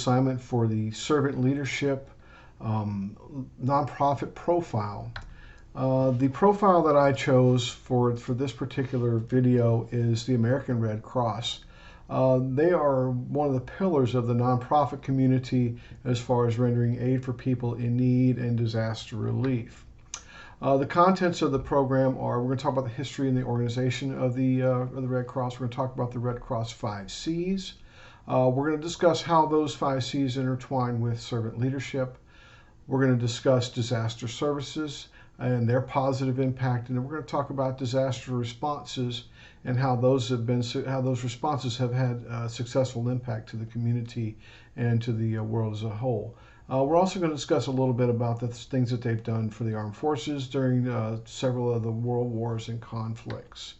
assignment for the servant leadership nonprofit profile. The profile that I chose for this particular video is the American Red Cross. They are one of the pillars of the nonprofit community as far as rendering aid for people in need and disaster relief. The contents of the program are, we're going to talk about the history and the organization of the Red Cross. We're going to talk about the Red Cross 5 C's. We're going to discuss how those 5 C's intertwine with servant leadership. We're going to discuss disaster services and their positive impact, and then we're going to talk about disaster responses and how those responses have had a successful impact to the community and to the world as a whole. We're also going to discuss a little bit about the things that they've done for the armed forces during several of the world wars and conflicts.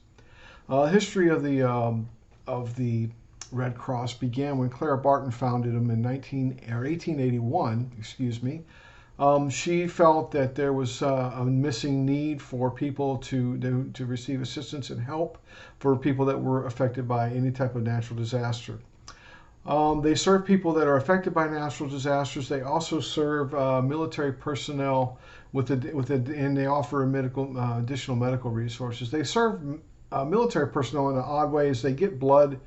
History of the Red Cross began when Clara Barton founded them in 1881. Excuse me. She felt that there was a missing need for people to receive assistance and help for people that were affected by any type of natural disaster. They serve people that are affected by natural disasters. They also serve military personnel and they offer additional medical resources. They serve military personnel in an odd way as they get blood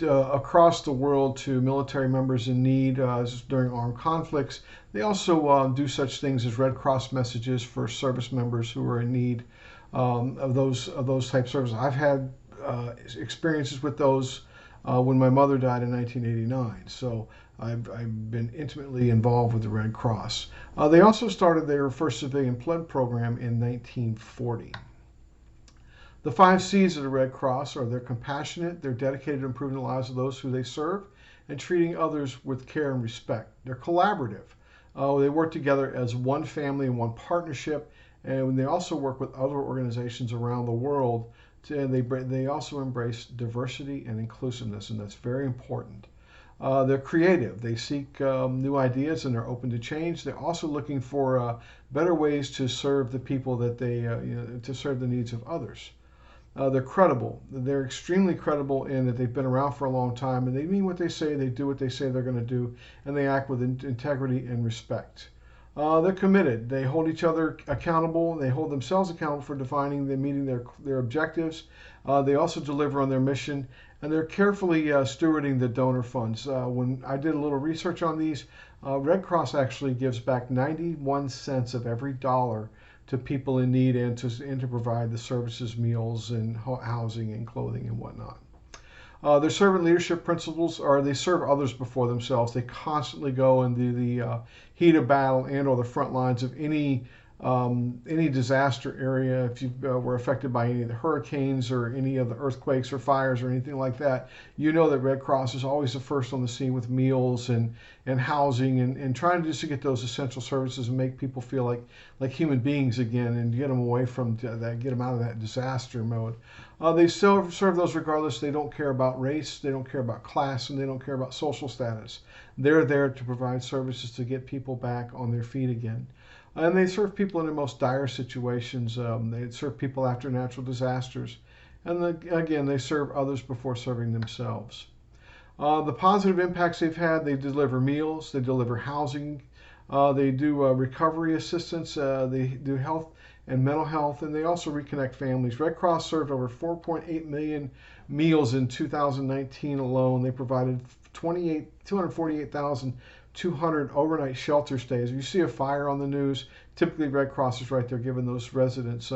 across the world to military members in need during armed conflicts. They also do such things as Red Cross messages for service members who are in need of those type services. I've had experiences with those when my mother died in 1989, so I've been intimately involved with the Red Cross. They also started their first civilian blood program in 1940. The 5 C's of the Red Cross are they're compassionate, they're dedicated to improving the lives of those who they serve, and treating others with care and respect. They're collaborative. They work together as one family and one partnership, and they also work with other organizations around the world. They also embrace diversity and inclusiveness, and that's very important. They're creative. They seek new ideas, and they're open to change. They're also looking for better ways to serve the people that to serve the needs of others. They're credible. They're extremely credible in that they've been around for a long time, and they mean what they say, they do what they say they're going to do, and they act with integrity and respect. They're committed. They hold each other accountable. They hold themselves accountable for defining and meeting their objectives. They also deliver on their mission, and they're carefully stewarding the donor funds. When I did a little research on these, Red Cross actually gives back 91 cents of every dollar to people in need and to provide the services, meals, and housing and clothing and whatnot. Their servant leadership principles are they serve others before themselves. They constantly go into the heat of battle and or the front lines of any disaster area. If you were affected by any of the hurricanes or any of the earthquakes or fires or anything like that, you know that Red Cross is always the first on the scene with meals and housing and trying just to get those essential services and make people feel like human beings again and get them away from that, get them out of that disaster mode. They still serve those regardless. They don't care about race, they don't care about class, and they don't care about social status. They're there to provide services to get people back on their feet again. And they serve people in the most dire situations. They serve people after natural disasters. And again, they serve others before serving themselves. The positive impacts they've had, they deliver meals, they deliver housing, they do recovery assistance, they do health and mental health, and they also reconnect families. Red Cross served over 4.8 million meals in 2019 alone. They provided 248,200 overnight shelter stays. If you see a fire on the news, typically Red Cross is right there giving those residents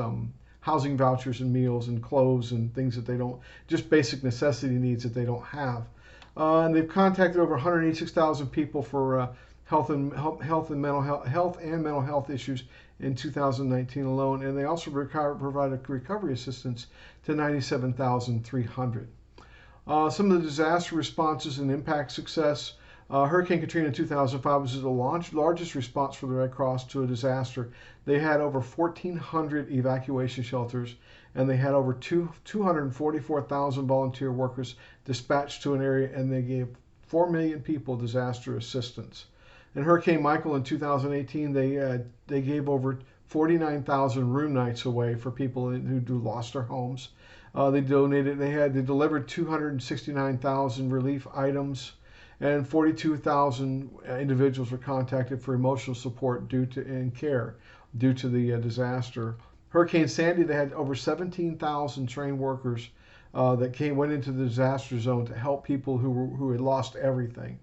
housing vouchers and meals and clothes and things that they don't, just basic necessity needs that they don't have. And they've contacted over 186,000 people for health and mental health issues in 2019 alone, and they also provided recovery assistance to 97,300. Some of the disaster responses and impact success. Hurricane Katrina in 2005 was the largest response for the Red Cross to a disaster. They had over 1,400 evacuation shelters, and they had over 244,000 volunteer workers dispatched to an area, and they gave 4 million people disaster assistance. In Hurricane Michael in 2018, they gave over 49,000 room nights away for people who lost their homes. They delivered 269,000 relief items, and 42,000 individuals were contacted for emotional support and care due to the disaster. Hurricane Sandy, they had over 17,000 trained workers that went into the disaster zone to help people who had lost everything.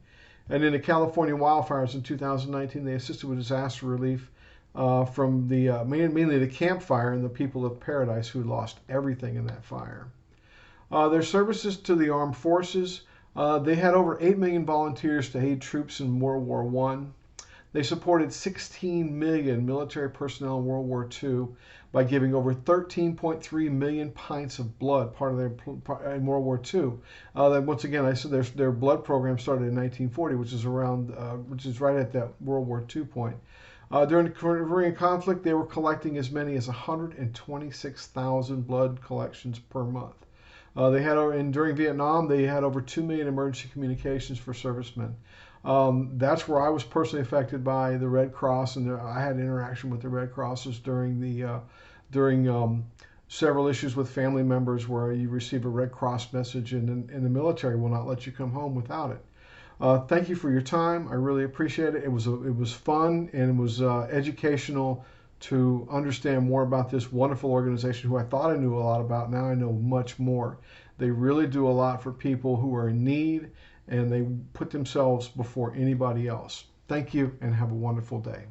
And in the California wildfires in 2019, they assisted with disaster relief from mainly the Camp Fire and the people of Paradise who lost everything in that fire. Their services to the armed forces, they had over 8 million volunteers to aid troops in World War I. They supported 16 million military personnel in World War II by giving over 13.3 million pints of blood, part of their in World War II. Once again, I said their blood program started in 1940, which is right at that World War II point. During the Korean conflict, they were collecting as many as 126,000 blood collections per month. During Vietnam, they had over 2 million emergency communications for servicemen. That's where I was personally affected by the Red Cross, and I had interaction with the Red Crosses during several issues with family members where you receive a Red Cross message and the military will not let you come home without it. Thank you for your time. I really appreciate it. It was fun and it was educational to understand more about this wonderful organization who I thought I knew a lot about. Now I know much more. They really do a lot for people who are in need, and they put themselves before anybody else. Thank you and have a wonderful day.